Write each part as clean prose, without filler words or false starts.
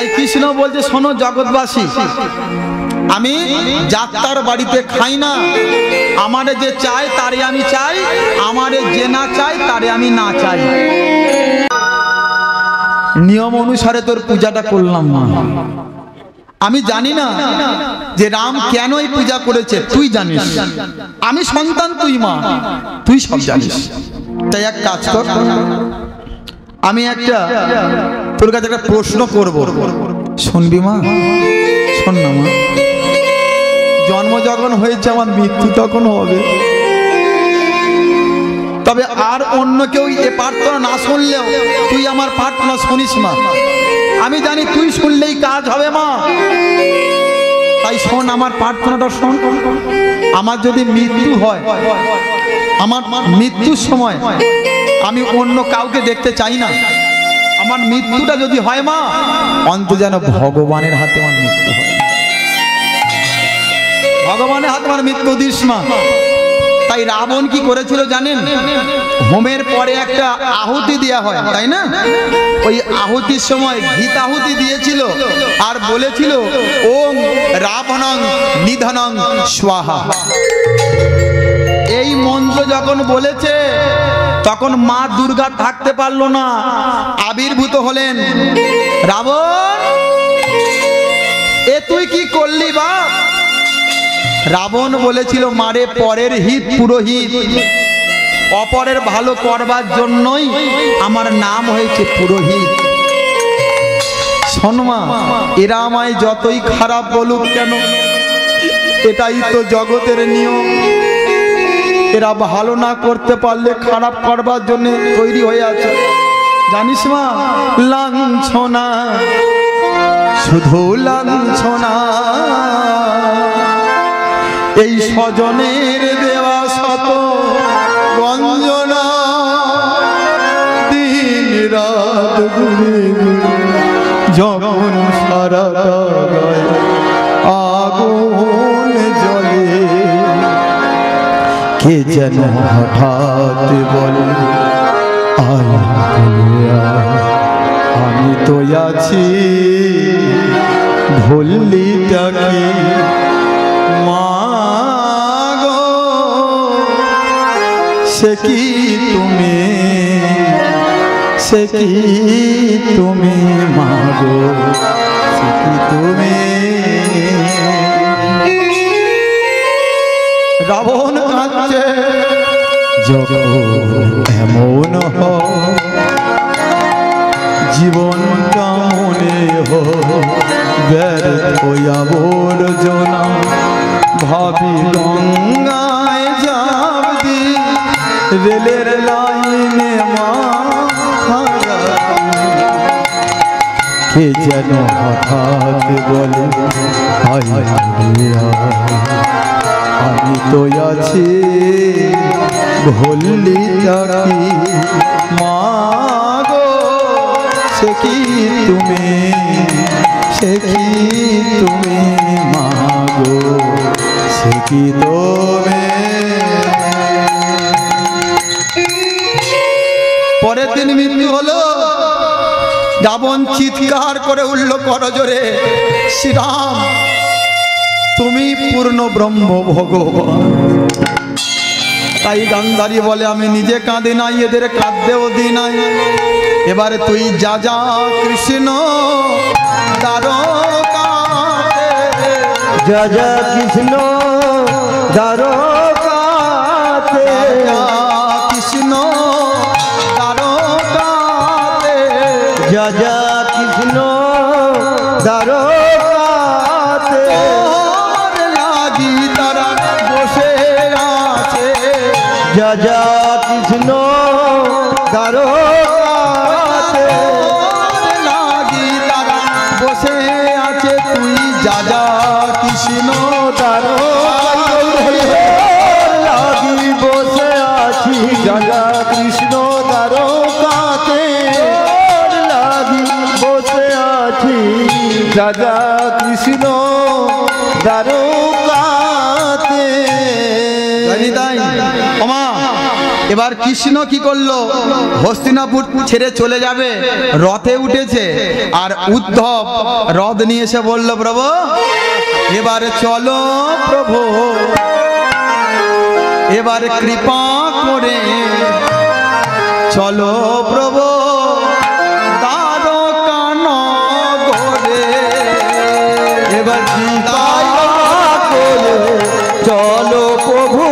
তাই কৃষ্ণ বলছে, শোনো জগৎবাসী, আমি যাত্রার বাড়িতে খাই না। আমারে যে চাই তারে আমি চাই, আমারে যে না চাই তারে আমি না চাই। নিয়ম অনুসারে তোর পূজাটা করলাম মা। আমি জানি না যে রাম কেন এই পূজা করেছে, তুই জানিস। আমি সন্তান, তুই মা, তুই সব জানিস। তাই এক কাজ কর, আমি একটা তোর কাছে একটা প্রশ্ন করব, শুনবি মা? শোন না মা, জন্ম যখন হয়েছে আমার মৃত্যু তখন হবে, তবে আর অন্য কেউ এ প্রার্থনা না শুনলেও তুই আমার প্রার্থনা শুনিস মা। আমি জানি তুই শুনলেই কাজ হবে মা, তাই শোন আমার প্রার্থনাটা শোন। আমার যদি মৃত্যু হয়, আমার মৃত্যুর সময় আমি অন্য কাউকে দেখতে চাই না। আমার মৃত্যুটা যদি হয় মা, অন্তত যেন ভগবানের হাতে আমার মৃত্যু হয়, ভগবানের হাতে আমার মৃত্যু দিস মা। তাই রাবণ কি করেছিল জানেন? হোমের পরে একটা আহুতি দেওয়া হয়, তাই না? ওই আহুতির সময় ঘৃতাহুতি দিয়েছিল আর বলেছিল ওং রাবণং নিধনং স্বাহা। এই মন্ত্র যখন বলেছে তখন মা দুর্গা থাকতে পারলো না, আবির্ভূত হলেন। রাবণ, এ তুই কি করলি বাপ? রাবণ বলেছিল, মারে পরের হিত পুরোহিত, অপরের ভালো করবার জন্যই আমার নাম হয়েছে পুরোহিত। শোন মা, এরা আমায় যতই খারাপ বলুক কেন, এটাই তো জগতের নিয়ম। এরা ভালো না করতে পারলে খারাপ করবার জন্য তৈরি হয়ে আছে, জানিস মা? লাঞ্ছনা, শুধু লাঞ্ছনা, এই স্বজনের দেওয়া শত গঞ্জনা, দিন রাত ঘুরে ঘুরে যখন সারা গায়ে আগুন জ্বলে, কে যেন হঠাৎ বলে আয় আমি তো আছি, ভুললিটা কি মা গো, সে কি তুমি, সে কি তুমি মা গো, সে কি তুমি? রাবণ কাঁদছে, যখন এমন হয় জীবনটা মনে ব্যর্থ আবর্জনা, ভাবি গঙ্গায় যাব দি রেলের লাইনে মা, কে যেন হঠাৎ বলে আমি তো আছি, ভুললিটা কি মা গো, সে কি তুমি, সে কি তুমি মা গো, সে কি তুমি? পরের দিন মৃত্যু হলো। রাবণ চিৎকার করে উঠল করজোরে, শ্রীরাম তুমি পূর্ণ ব্রহ্ম ভগবান। তাই গান্ধারী বলে, আমি নিজে কাঁদি নাই, এদের কাঁদতেও দি নাই। এবারে তুই যা যা কৃষ্ণ দ্বারকাতে, যা যা কৃষ্ণ দ্বারকাতে, কৃষ্ণ দ্বারকাতে, যা যা কৃষ্ণ দ্বারকাতে, লাগি তারা বসে আছে, যা যা কৃষ্ণ দ্বারকাতে, লাগি তারা বসে আছে, তুই যা যা কৃষ্ণ দ্বারকাতে, লাগি বসে আছি, যা যা কৃষ্ণ দ্বারকাতে, লাগি বসে আছি, যা যা কৃষ্ণ দ্বারকাতে। ওমা, এবার কৃষ্ণ কি করলো, হস্তিনাপুর ছেড়ে চলে যাবে, রথে উঠেছে। আর উদ্ধব রথ নিয়ে এসে বলল, প্রভু এবারে চলো প্রভু, এবার কৃপা করে চলো প্রভু দ্বারকা নগরে। এবার কৃপা করে চলো প্রভু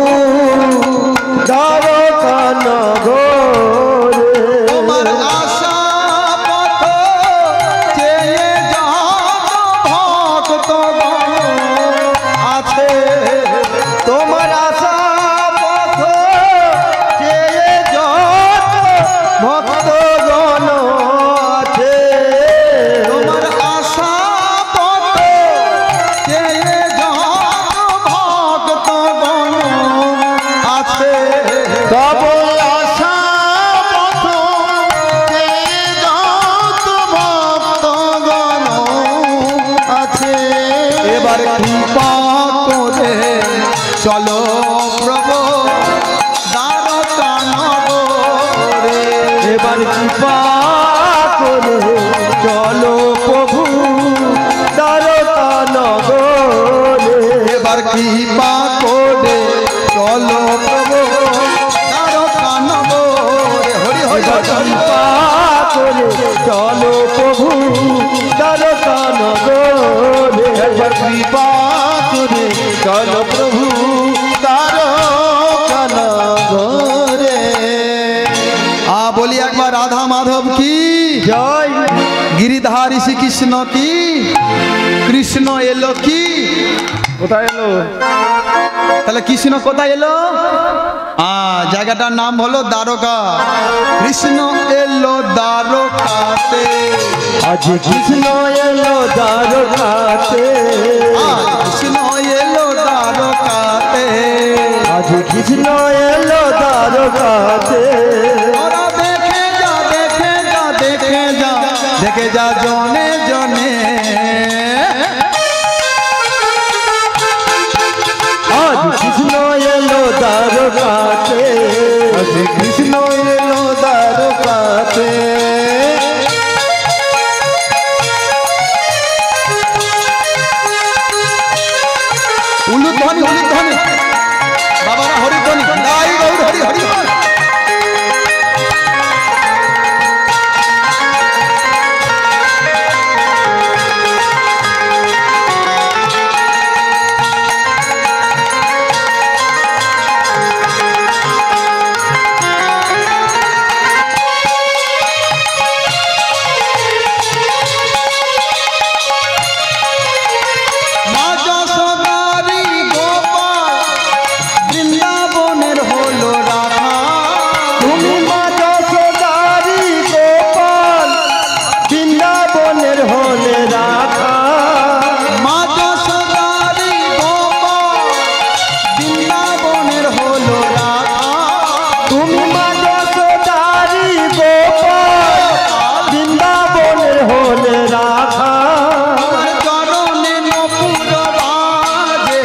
দ্বারকা নগরে। তোমার আশা পথ চেয়ে যাত ভক্তগণ আছে, তোমার আশা পথ চেয়ে যত ভক্তগণ আছে। তোমার আশা পথ চেয়ে যাত ভক্তগণ আছে। তব আশা পথ চেয়ে যত ভক্তগণ আছে। এবার কৃপা করে চলো প্রভু দ্বারকা নগরে। এবার কৃপা করে চলো প্রভু দ্বারকা নগরে। এবার কৃপা করে চলো প্রভু দ্বারকা নগরে। হরি হরি এবার কৃপা করে চলো প্রভু দ্বারকা নগরে। এবার কৃপা করে চলো প্রভু দ্বারকা নগরে। বলি একবার রাধা মাধব কি জয়। গিরিধারী শ্রীকৃষ্ণ কি, কৃষ্ণ এলো কি। কোথায় এলো? তাহলে কৃষ্ণ কোথায় এলো? জায়গাটার নাম হলো দ্বারকা। কৃষ্ণ এলো দ্বারকাতে। আজ কৃষ্ণ এলো দ্বারকাতে। কৃষ্ণ এলো দ্বারকাতে। আজ কৃষ্ণ এলো দ্বারকাতে। ওরা দেখে যা দেখে যা দেখে যা দেখে যা জনে জনে। আজ কৃষ্ণ এলো দ্বারকাতে। আজ কৃষ্ণ এলো দ্বারকাতে। উলুধ্বনি উলুধ্বনি বাবারা, হরিধ্বনি গাই গৌর হরি হরি। মা যশোদারি গোপাল বৃন্দাবনের হলো রাধা। তুমি মা যশোদারি গোপাল বৃন্দাবনের হলে রাধা। মা যশোদারি গোপাল বৃন্দাবনের হলো রাধা। তুমি মা যশোদারি গোপাল বৃন্দাবনের হলে রাধা। তোমার চরণে নপুর বাজে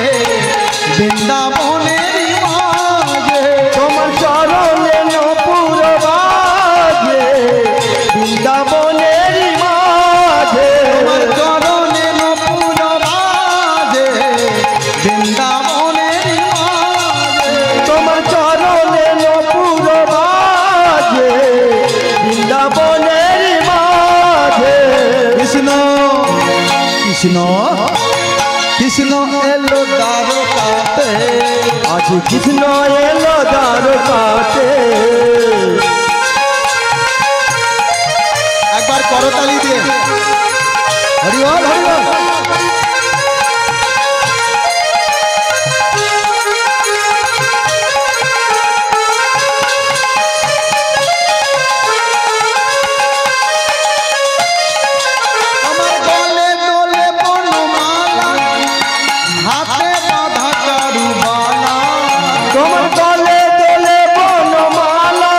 বৃন্দাবনের মাঝে। তোমার চরণে নপুর বাজে বৃন্দাবনের মাঝে। তোমার চরণে নপুর বাজে বৃন্দাবনের মাঝে। তোমার চরণে নপুর বাজে বৃন্দাবনের মাঝে। কৃষ্ণ কৃষ্ণ কৃষ্ণ এলো দ্বারকাতে। আজ কৃষ্ণ এলো দ্বারকাতে। একবার করতালি দিয়ে হরি বল হরি বল। আমার গলে দোলে বনমালা, হাতে বাঁধা কারুবালা। তোমার গলে দোলে বনমালা,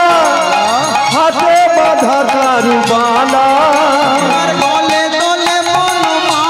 হাতে বাঁধা কারুবালা। আমার গলে দোলে বনমালা,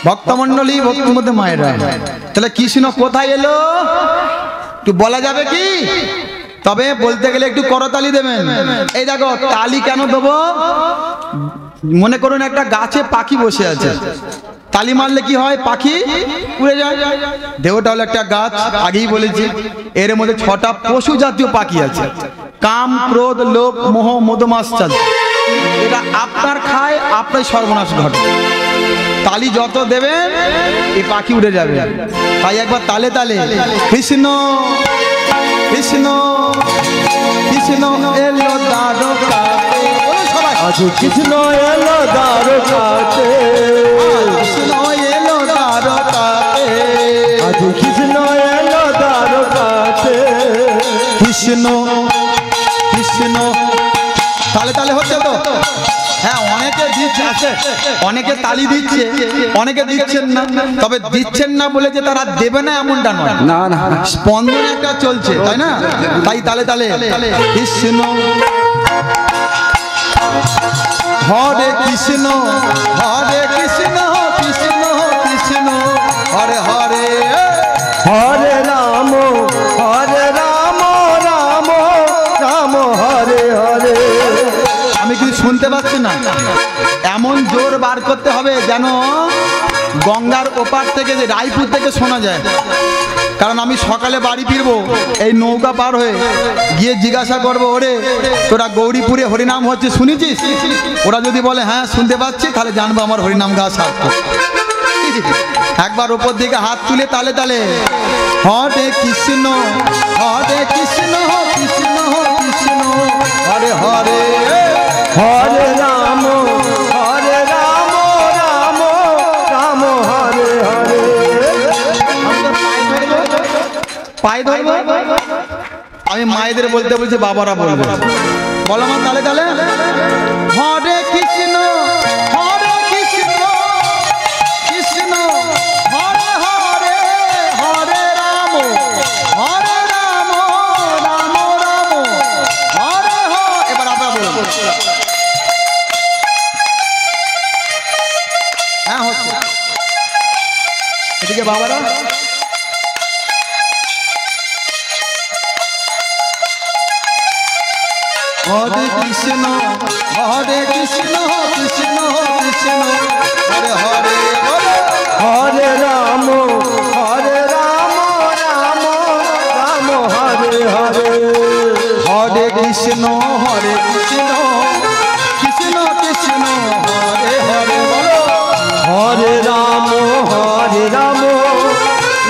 ভক্তমণ্ডলী, ভক্তির মধ্যে মায়েরা, তাহলে কৃষ্ণ কোথায় এলো একটু বলা যাবে কি? তবে বলতে গেলে একটু করতালি দেবেন। এই দেখো, তালি কেন দেবো? মনে করুন একটা গাছে পাখি বসে আছে, তালি মারলে কি হয়? পাখি উড়ে যায়। দেহটা হলো একটা গাছ, আগেই বলেছি। এর মধ্যে 6টা পশু জাতীয় পাখি আছে, কাম, ক্রোধ, লোভ, মোহ, মদমাশ্চর্য। এটা আপনার খায়, আপনার সর্বনাশ ঘটে। তালি যত দেবেন এই পাখি উড়ে যাবে। তাই একবার তালে তালে কৃষ্ণ কৃষ্ণ কৃষ্ণ এলো দ্বারকাতে, বলো সবাই। আজ কৃষ্ণ এলো দ্বারকাতে, কৃষ্ণ এলো দ্বারকাতে, আজ কৃষ্ণ এলো দ্বারকাতে। কৃষ্ণ কৃষ্ণ তালে তালে হচ্ছে তো? হ্যাঁ, অনেকে দিচ্ছে, আছে অনেকে তালি দিচ্ছে, অনেকে দিচ্ছেন না। তবে দিচ্ছেন না বলে যে তারা দেবে না এমনটা নয়, না না, স্পন্দন একটা চলছে, তাই না? তাই তালে তালে কৃষ্ণ হরে কৃষ্ণ হরে কৃষ্ণ কৃষ্ণ কৃষ্ণ হরে হরে হরে রাম হরে রাম রাম রাম হরে হরে। আমি কিছু শুনতে পাচ্ছি না, এমন জোর বার করতে হবে যেন গঙ্গার ওপার থেকে, যে রায়পুর থেকে শোনা যায়। কারণ আমি সকালে বাড়ি ফিরবো, এই নৌকা পার হয়ে গিয়ে জিজ্ঞাসা করবো, ওরে তোরা গৌরীপুরে হরিনাম হচ্ছে শুনেছিস? ওরা যদি বলে হ্যাঁ শুনতে পাচ্ছি, তাহলে জানবো আমার হরিনাম গাওয়া সার্থক। একবার ওপর দিকে হাত তুলে তালে তালে হরে কৃষ্ণ হরে কৃষ্ণ কৃষ্ণ কৃষ্ণ হরে হরে হরে রাম হরে রাম রাম রাম হরে হরে। পায়ে ধরবো, আমি মায়েদের বলতে বলছি, বাবারা বলবে, বলো মা তালে তালে হরে কৃষ্ণ হরে কৃষ্ণ কৃষ্ণ হরে হরে হরে রাম হরে রাম রাম রাম হরে হরে। এবার আপনারা বলুন। হ্যাঁ হচ্ছে, এদিকে বাবারা হরে কৃষ্ণ হরে কৃষ্ণ কৃষ্ণ কৃষ্ণ হরে হরে হরে রাম হরে রাম রাম রাম হরে হরে। হরে কৃষ্ণ হরে কৃষ্ণ কৃষ্ণ কৃষ্ণ হরে হরে বলো। হরে রাম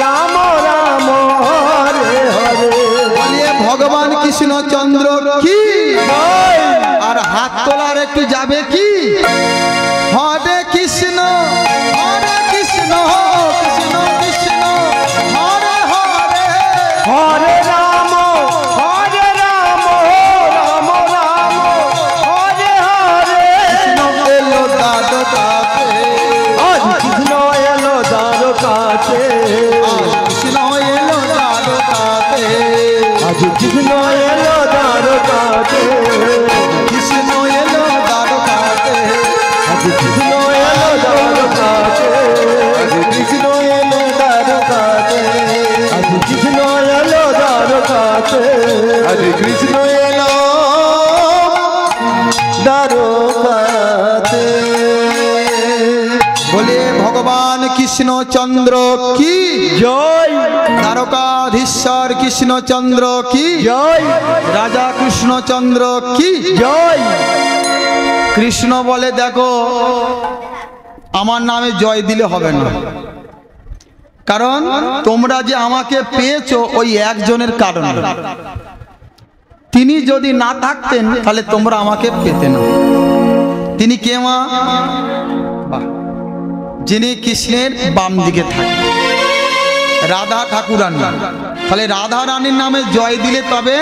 রাম রাম হরে হরে। বলিয়ে ভগবান কৃষ্ণচন্দ্র কি, আর হাত তোলার একটু যাবে কি? হরে কৃষ্ণ কৃষ্ণ কৃষ্ণ কৃষ্ণ হরে হরে হরে রাম রাম রাম হরে হরে। এলো দ্বারকাতে, আজ কৃষ্ণ এলো দ্বারকাতে, কৃষ্ণ এলো দ্বারকাতে, আজ কৃষ্ণ এলো দ্বারকাতে, কৃষ্ণ এলো দ্বারকাতে, আজ কৃষ্ণ এলো দ্বারকাতে, কৃষ্ণ এলো দ্বারকাতে, আজ কৃষ্ণ এলো দ্বারকাতে, আজ কৃষ্ণ এলো দ্বারকাতে। বলে ভগবান কৃষ্ণচন্দ্র কি জয়, দ্বারকাধীশ্বর কৃষ্ণচন্দ্র কি জয়, রাজা কৃষ্ণচন্দ্র কি জয়। কৃষ্ণ বলে দেখো, আমার নামে জয় দিলে হবে না, কারণ তোমরা যে আমাকে পেয়েছো ওই একজনের কারণে। তিনি যদি না থাকতেন তাহলে তোমরা আমাকে পেতে না। তিনি কে মা? যিনি কৃষ্ণের বাম দিকে থাকেন, রাধা ঠাকুরানী। তাহলে রাধা রানীর নামে জয় দিলে তবে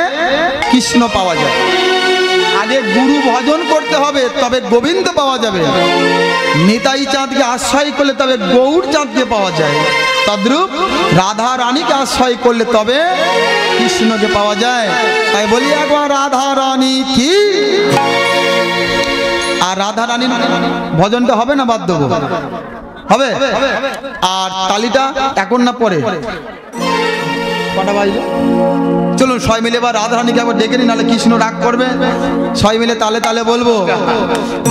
কৃষ্ণ পাওয়া যায়। আগে গুরু ভজন করতে হবে, তবে গোবিন্দ পাওয়া যাবে। নিতাই চাঁদকে আশ্রয় করলে তবে গৌর চাঁদকে পাওয়া যায়। তদ্রূপ রাধা রানীকে আশ্রয় করলে তবে কৃষ্ণকে পাওয়া যায়। তাই বলি একবার রাধা রানী কি। আর রাধা রানীর ভজনটা হবে না বাদ দেবো? হবে? আর তালিটা এখন না পরে? কটা বাজলো? চলুন সবাই মিলে এবার রাধারানীকে একবার ডেকে নিন, নাহলে কৃষ্ণ রাগ করবে। সবাই মিলে তালে তালে বলবো,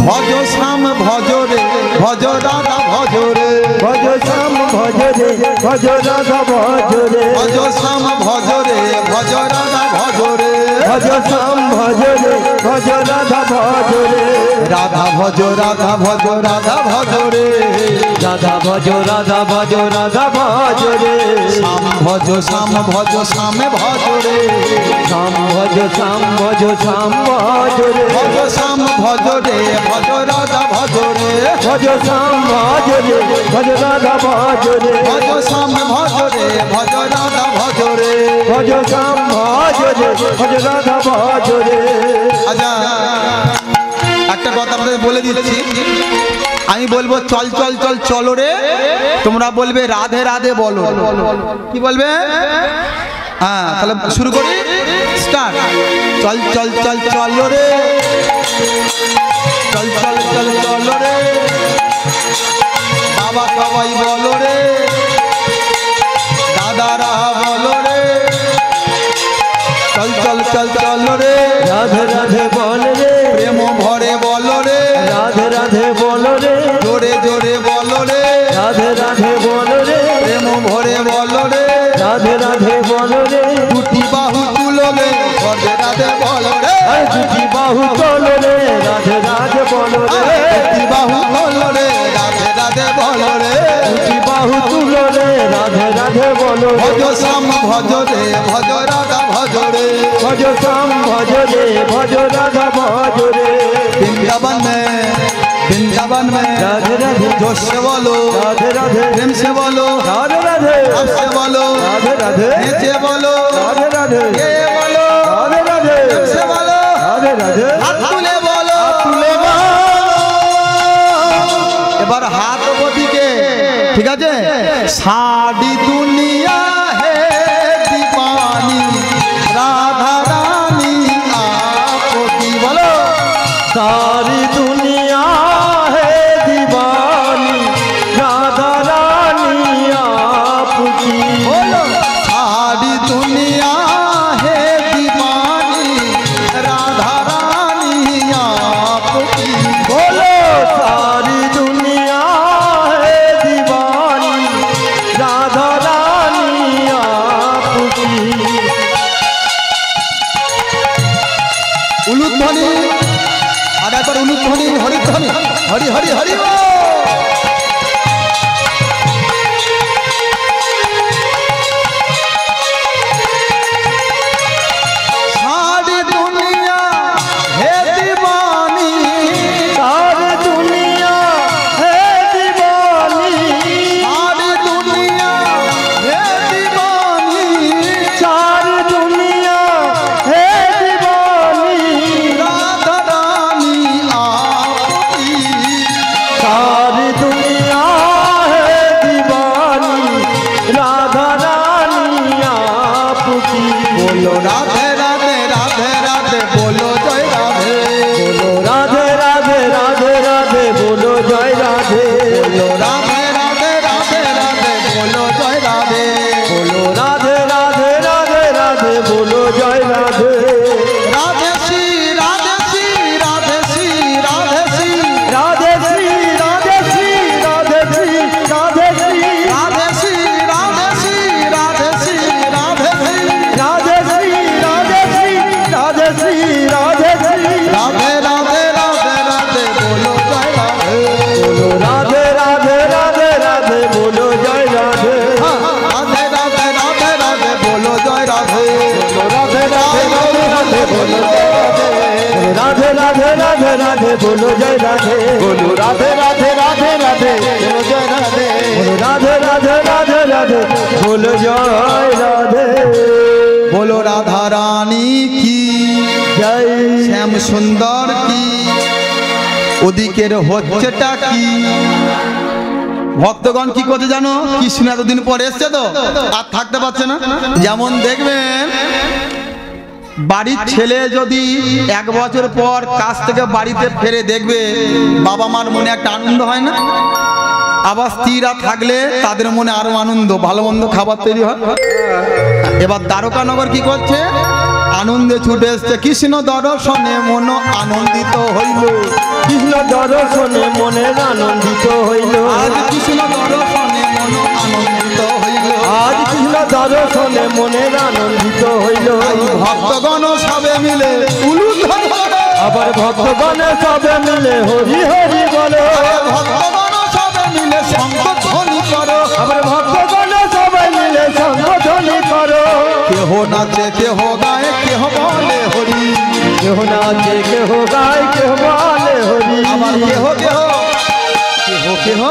ভজ শ্যাম ভজ রে ভজ রাধা ভজ রে, ভজ শ্যাম ভজ রে ভজ রাধা ভজ রে, ভজ শ্যাম ভজ রে ভজ রাধা ভজ রে, ভজ শ্যাম ভজ রে ভজ রাধা ভজ রে, রাধা ভজ রাধা ভজ রাধা ভজ রে, রাধা ভজ রাধা ভজ রাধা ভজ রে, শ্যাম ভজ শ্যাম ভজ শ্যাম ভজ রে, শ্যাম ভজ শ্যাম ভজ শ্যাম ভজ রে, ভজ শ্যাম ভজ রে ভজ রাধা ভজ রে, ভজ শ্যাম ভজ রে ভজ রাধা ভজ রে, ভজ শ্যাম ভজ রে ভজ রাধা ভজ রে। ভজ শ্যাম ভজ রে ভজ রাধা ভজ রে। আচ্ছা একটা কথা আপনাদের বলে দিচ্ছি, আমি বলবো চল চল চল চলো রে, তোমরা বলবে রাধে রাধে বলো। কি বলবে? হ্যাঁ তাহলে শুরু করি, স্টার্ট। চল চল চল চলো রে, চল চল চল চলো রে, বাবা সবাই বলো রে, দাদারা বলো রে, চল চল চল চলো রে, রাধে রাধে বল রে, প্রেম ভরে বলো রে, রাধে রাধে বল রে, জোরে জোরে বলো রে, রাধে রাধে বল রে, প্রেম ভরে বলো রে, রাধে রাধে বল রে, দুটি বাহু তুলো রে, রাধে রাধে বলো রে, আয় দুটি বাহু তোল রে, রাধে রাধে বল রে, দুটি বাহু তুলো রে, রাধে রাধে বলো রে, দুটি বাহু তুল রে, রাধে রাধে বল রে, ভজ শ্যাম ভজ রে ভজ রাধা ভজ রে, ভজ শ্যাম ভজ রে ভজ রাধা ভজ রে, বৃন্দাবন में राधे राधे जोश से बोलो, राधे राधे प्रेम से बोलो, राधे राधे अब से बोलो, राधे राधे नीचे बोलो, राधे राधे ये बोलो, राधे राधे प्रेम से बोलो, राधे राधे हाथ तुले बोलो, এবার হাত ওদিকে, ঠিক আছে? সারি দুনিয়া হে দीवानी রাধা রানী আপকি, বলো सारी दुनिया है दीवानी राधा रानी आपकी, बोलो सारी दुनिया है दीवानी राधा रानी आपकी, बोलो सारी दुनिया है दीवानी राधा रानी आपकी। উলুধ্বনি আর একবার উলুধ্বনি, হরিধ্বনি, হরি হরি হরি বল। सारी दुनिया है दीवानी, सारी दुनिया है दीवानी, सारी दुनिया है दीवानी सारी दुनिया है दीवानी राधा रानी आपकी, सारी दुनिया है दीवानी राधा रानी आपकी, बोलो राधे राधे राधे राधे बोलो जय राधे, बोलो राधे राधे राधे राधे बोलो जय राधे, बोलो राधे राधे राधे राधे बोलो जय राधे, बोलो राधे राधे राधे राधे बोलो जय राधे, राधे श्री राधे श्री राधे श्री राधे श्री राधे श्री राधे श्री राधे श्री राधे श्री राधे श्री राधे श्री राधे श्री राधे श्री राधे श्री राधे श्री राधे श्री राधे श्री राधे राधे राधे राधे बोलो जय राधे, बोलो राधे राधे राधे राधे बोलो जय राधे, हाँ, राधे राधे राधे राधे बोलो जय राधे, राधे राधे राधे राधे बोलो जय राधे, राधे राधे राधे राधे बोलो जय राधे, बोलो राधे राधे राधे राधे बोलो जय राधे, बोलो राधे राधे राधे राधे बोलो जय राधे, बोलो राधा रानी की जय শ্যাম সুন্দর কি, ওদিকের হচ্ছেটা কি। ভক্তগণ কি করতে জানো? কৃষ্ণ এতদিন পর এসছে তো আর থাকতে পারছে না। যেমন দেখবেন বাড়ির ছেলে যদি 1 বছর পর কাজ থেকে বাড়িতে ফিরে দেখবে বাবা মার মনে একটা আনন্দ হয় না? আবার স্ত্রীরা থাকলে তাদের মনে আরো আনন্দ, ভালো মন্দ খাবার তৈরি হয়। এবার দ্বারকানগর কি করছে? আনন্দে ছুটে এসছে, কৃষ্ণ দর্শনে মন আনন্দিত হইল, কৃষ্ণ দর্শনে মনে আনন্দিত হইল, আজ কৃষ্ণ দর্শনে মন আনন্দিত হইল, আজ কৃষ্ণ দর্শনে মনে আনন্দিত হইল। ভক্তগণ সবে মিলে উলুধ্বনি করে, আবার ভক্তগণ সবে মিলে হরি হরি বলো, ভক্তগণ সবে মিলে শঙ্খধ্বনি করো, আবার ভক্তগণ সবে মিলে সংগঠনি করো। কেহ নাচে কেহ গায়ে কেহ বলে হরি, কেহ নাচে কেহ গায় কেহ বলে হরি, আবার কেহ কেহ কেহ কেহ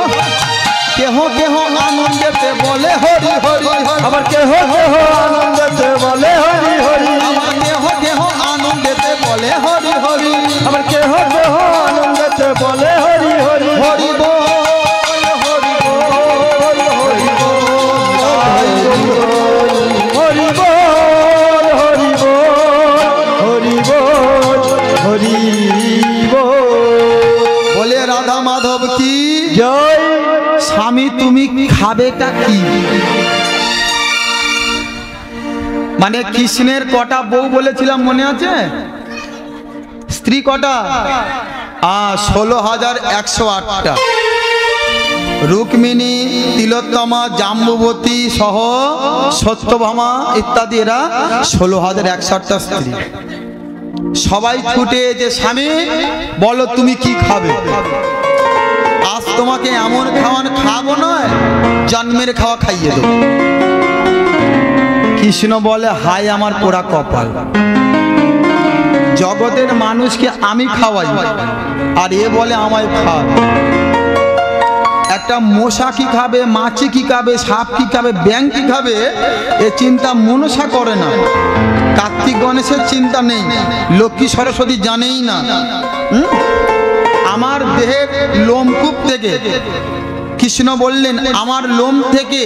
কেহ কেহ আনন্দেতে বলে হরি হরি হরি, আবার কেহ কেহ আনন্দতে বলে হরি হরি, আবার কেহ কেহ আনন্দেতে বলে হরি হরি, আবার কেহ কেহ আনন্দতে বলে হরি হরি, হরি বল হরি বল হরি বল, হরি বল হরি বল হরি বল হরি বল। বলে রাধা মাধব কি জয়। স্বামী তুমি খাবেটা কি? মানে কৃষ্ণের কটা বউ বলেছিলাম মনে আছে? স্ত্রী কটা? 16,108টা। রুক্মিণী, তিলোত্তমা, জাম্বুবতী সহ সত্যভামা ইত্যাদি, এরা 16,108টা স্ত্রী। সবাই ছুটে যে স্বামী বলো তুমি কি খাবে? আজ তোমাকে এমন খাওয়ান খাবো নয়, জন্মের খাওয়া খাইয়ে দেবো। কৃষ্ণ বলে হায় আমার পোড়া কপাল, জগতের মানুষকে আমি খাওয়াই আর এ বলে আমায় খা। একটা মশা কি খাবে, মাছি কি খাবে, সাপ কি খাবে, ব্যাঙ কি খাবে, এ চিন্তা মনসা করে না। কার্তিক গণেশের চিন্তা নেই, লক্ষ্মী সরস্বতী জানেই না। আমার দেহের লোমকূপ থেকে কৃষ্ণ বললেন আমার লোম থেকে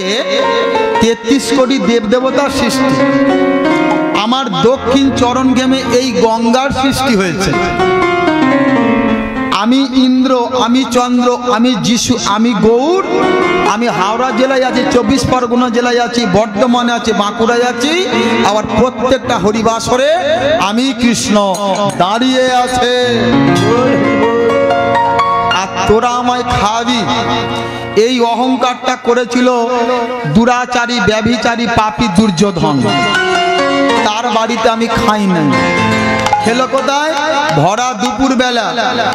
33 কোটি দেবদেবতার সৃষ্টি, আমার দক্ষিণ চরণ ঘেমে এই গঙ্গার সৃষ্টি হয়েছে। আমি ইন্দ্র, আমি চন্দ্র, আমি যিশু, আমি গৌর, আমি হাওড়া জেলায় আছি, 24 পরগনা জেলায় আছি, বর্ধমানে আছি, বাঁকুড়ায় আছি, আবার প্রত্যেকটা হরিবাসরে আমি কৃষ্ণ দাঁড়িয়ে আছে। আর তোরা আমায় খাবি, এই অহংকারটা করেছিল দুরাচারী, ব্যভিচারী, পাপী দুর্যোধন। তার বাড়িতে আমি খাই নাই। খেলো কোথায়? ভরা দুপুর বেলা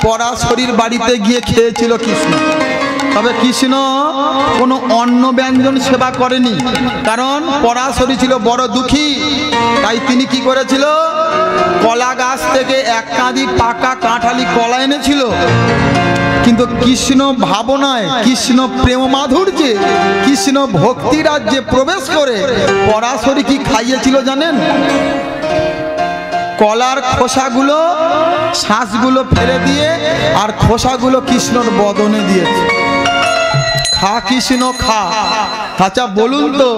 পরাশরীর বাড়িতে গিয়ে খেয়েছিল কৃষ্ণ। তবে কৃষ্ণ কোনো অন্ন ব্যঞ্জন সেবা করেনি, কারণ পরাশরী ছিল বড় দুঃখী। তাই তিনি কি করেছিল? কলা গাছ থেকে এক কাঁদি পাকা কাঁঠালি কলা এনেছিল। কিন্তু কৃষ্ণ ভাবনায়, কৃষ্ণ প্রেম মাধুর্যে, কৃষ্ণ ভক্তি রাজ্যে প্রবেশ করে পরাশরী কি খাইয়েছিল জানেন? কলার খোসাগুলো, শ্বাসগুলো ফেলে দিয়ে আর খোসাগুলো কৃষ্ণর বদনে দিয়েছে। খা কৃষ্ণ খা। আচ্ছা বলুন তো,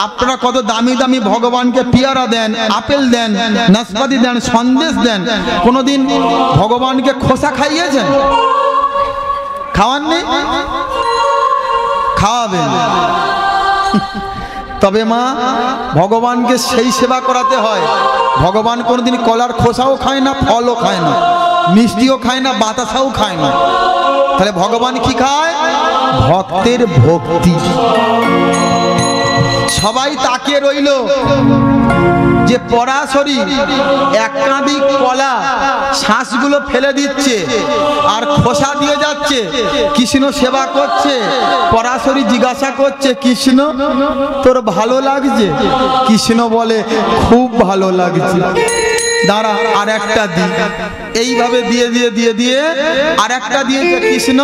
আপনারা কত দামি দামি ভগবানকে পেয়ারা দেন, আপেল দেন, নাশপাতি দেন, সন্দেশ দেন, কোনোদিন ভগবানকে খোসা খাইয়েছেন? খাওয়াননি? খাওয়াবেন। তবে মা, ভগবানকে সেই সেবা করাতে হয়। ভগবান কোনোদিন কলার খোসাও খায় না, ফলও খায় না, মিষ্টিও খায় না, বাতাসাও খায় না। তাহলে ভগবান কি খায়? ভক্তের ভক্তি। সবাই তাকিয়ে রইল যে পরাশরী এক কাঁদি কলা শ্বাসগুলো ফেলে দিচ্ছে আর খোসা দিয়ে যাচ্ছে, কৃষ্ণ সেবা করছে। পরাশরী জিজ্ঞাসা করছে, কৃষ্ণ তোর ভালো লাগছে? কৃষ্ণ বলে খুব ভালো লাগছে। দাঁড়া আর একটা দি। এইভাবে দিয়ে দিয়ে দিয়ে দিয়ে আর একটা দিয়েছে। কৃষ্ণ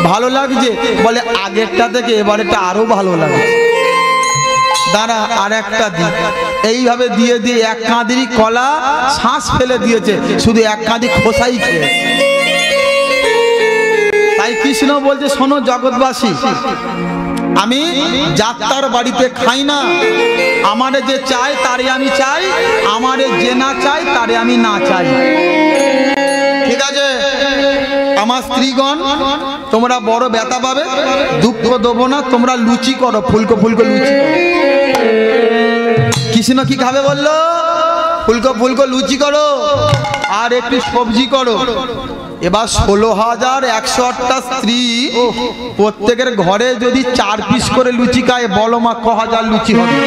ভালো লাগছে? বলে আগেরটা থেকে এবারেটা আরো ভালো লাগছে। দাঁড়া আর একটা দি। এইভাবে দিয়ে দিয়ে এক কাঁদিরই কলা শ্বাস ফেলে দিয়েছে, শুধু এক কাঁদি খোসাই খেয়ে। তাই কৃষ্ণ বলছে, শোনো জগৎবাসী, আমি যাত্রার বাড়িতে খাই না। আমারে যে চাই তারে আমি চাই, আমারে যে না চাই তারে আমি না চাই। ঠিক আছে? আমার স্ত্রীগণ তোমরা বড় ব্যথা পাবে, দুঃখ দেবো না, তোমরা লুচি করো, ফুলকো ফুলকো লুচি। কৃষ্ণ কি খাবে বললো? ফুলকো ফুলকো লুচি করো আর একটু সবজি করো। এবার 16,108টা স্ত্রী প্রত্যেকের ঘরে যদি 4 পিস করে লুচি খায়, বলো মা ক হাজার লুচি হবে?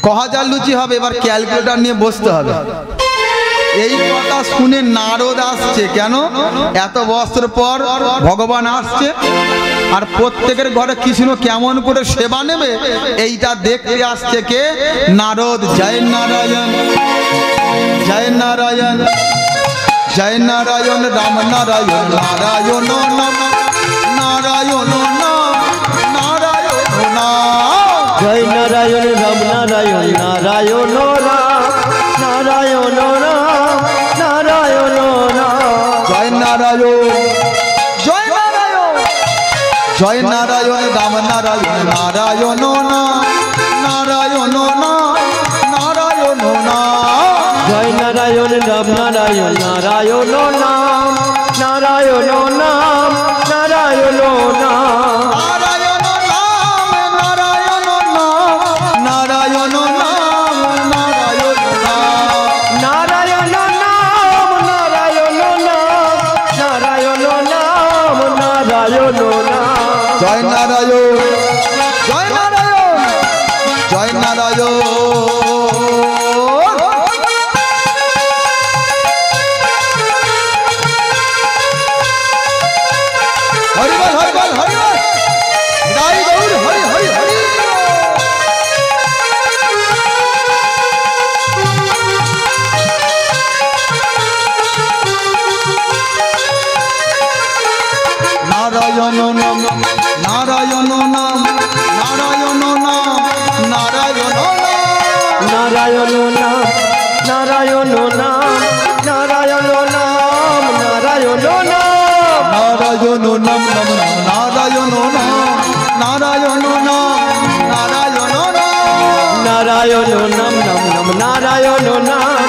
ক হাজার লুচি হবে? এবার ক্যালকুলেটর নিয়ে বসতে হবে। এই কথা শুনে নারদ আসছে। কেন? এত বছর পর ভগবান আসছে আর প্রত্যেকের ঘরে কৃষ্ণ কেমন করে সেবা নেবে এইটা দেখতে আসছে কে? নারদ। জয় নারায়ণ, জয় নারায়ণ, জয় নারায়ণ, রাম নারায়ণ, নারায়ণ নাম, নারায়ণ নাম, নারায়ণ নাম। জয় নারায়ণ, রাম নারায়ণ, নারায়ণ রাম, নারায়ণ রাম, নারায়ণ রাম। জয় নারায়ণ, জয় নারায়ণ, জয় নারায়ণ, রাম নারায়ণ, নারায়ণ নাম, নারায়ণ নাম, নারায়ণ নাম। জয় নারায়ণ, রাম নারায়ণ, নারায়ণ নাম, নারায়ণ নাম, নারায়ণ নাম। নারায়ণ নাম, নারায়ণ নাম, নারায়ণ নাম, নারায়ণ নাম। নারায়ণ নাম, নারায়ণ নাম, নারায়ণ নাম, নারায়ণ নাম। জয় নারায়ণ, জয় নারায়ণ, জয় নারায়ণ। হরিবল, হরিবল, হরিবল, জয় গৌর, হরি হরি হরি। নারায়ণ নাম, নারায়ণ নাম, নারায়ণ নাম, নারায়ণ নাম। নারায়ণ নাম, নারায়ণ নাম, নারায়ণ নাম, নারায়ণ নাম। নারায়ণ নাম, নাম নাম, নারায়ণ নাম, নারায়ণ নাম, নারায়ণ নাম। নারায়ণ নাম, নাম নাম, নারায়ণ নাম,